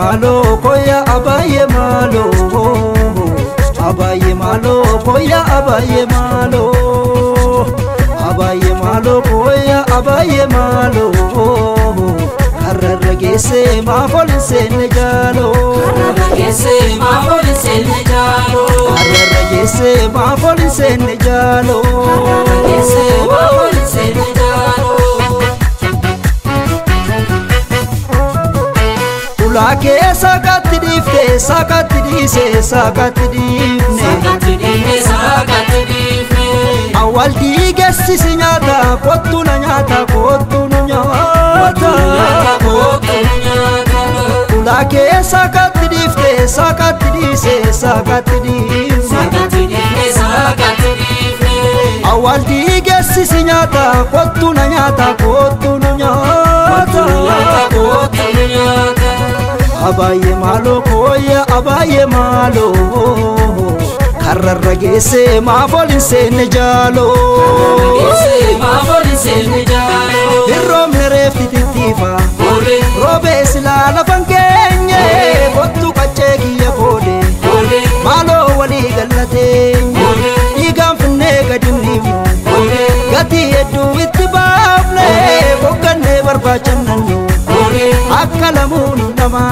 malo koya abaye malo koya abaye malo koya abaye malo arragese ma folse ne jalo arragese ma folse ne jalo arragese ma folse ne jalo arragese ma folse ne jalo ulake sakati difte sakati dise sakati difne sakati difne sakati difne awal digesi sinyata kottu na nyata kottu nyata ulake sakati difte sakati dise sakati difne awal digesi sinyata kottu na nyata abaye malo koya abaye malo arragese ma folse ne jalo arragese ma folse ne jalo irrom nerefti titifa robe silala fankenye bottu kachegi yakode malo wali galate igam finne gadini gati edu itibafle bokanne barbachannu akalamun nama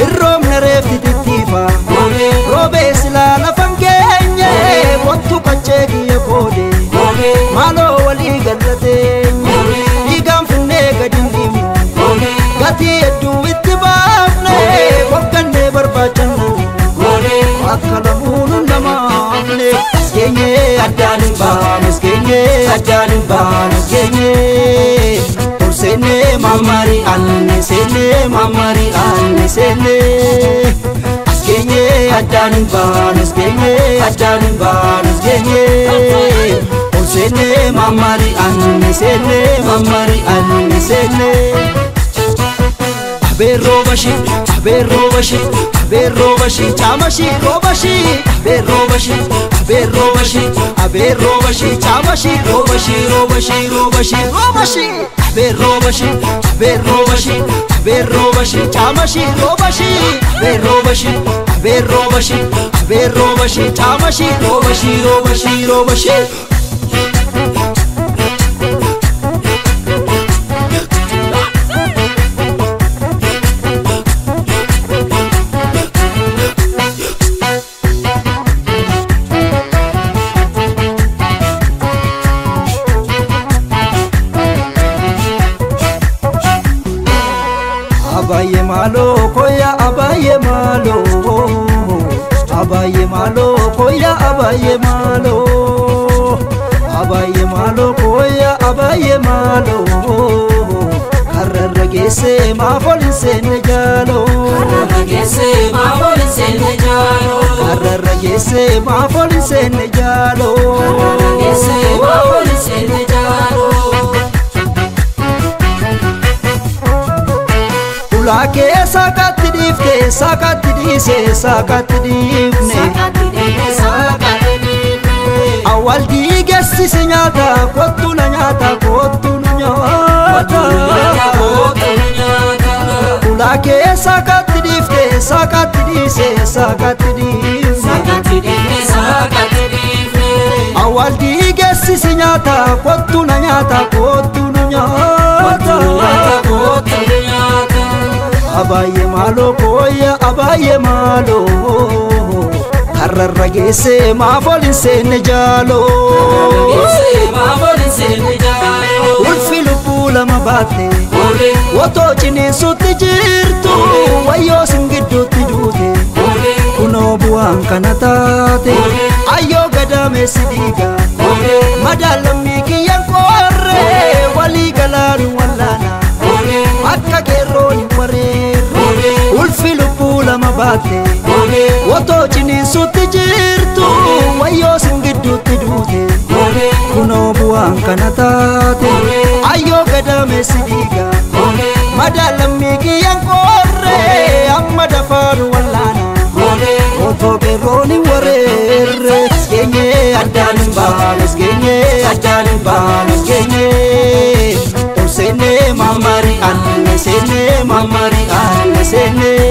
irrom nerefti titifa robe silala fankenye bottu kachegi yakode malo wali galate igam finne gadini gati edu itibafle bokanne barbachannu akalamun nama miskenye adani ba miskenye sene mamari anne sene askenye adani ba miskenye sene mamari anne sene Abero bashi chamashi robashi abero bashi chamashi robashi abero bashi chamashi robashi chamashi robashi abaye malo koya abaye malo koya abaye malo koya abaye malo arragese ma folse ne jalo arragese ma folse ne jalo arragese ma folse ne jalo arragese ma folse ne jalo ulake sakati difte sakati dise sakati difne awal digesi sinyata kottu na nyata ulake sakati difte sakati dise sakati difne awal digesi sinyata kottu na nyata abaye malo koya abaye malo arragese ma folse ne jalo ulfilu pula mabate woto chini sutti jirtu wayo singidu tidute kuno buang kanatate ayo gadame sidiga madalami kiyan korre wali galanu wallana akka geroni ulfilu pula mabate woto chini sutti jirtu wayo singidu tidute kuno buang kanatate ayo gadame sidiga madalami kiyan korre amma dafaru wallana woto geroni warere skenye adani ba skenye usene mamari anne Alna senne mamari alna senne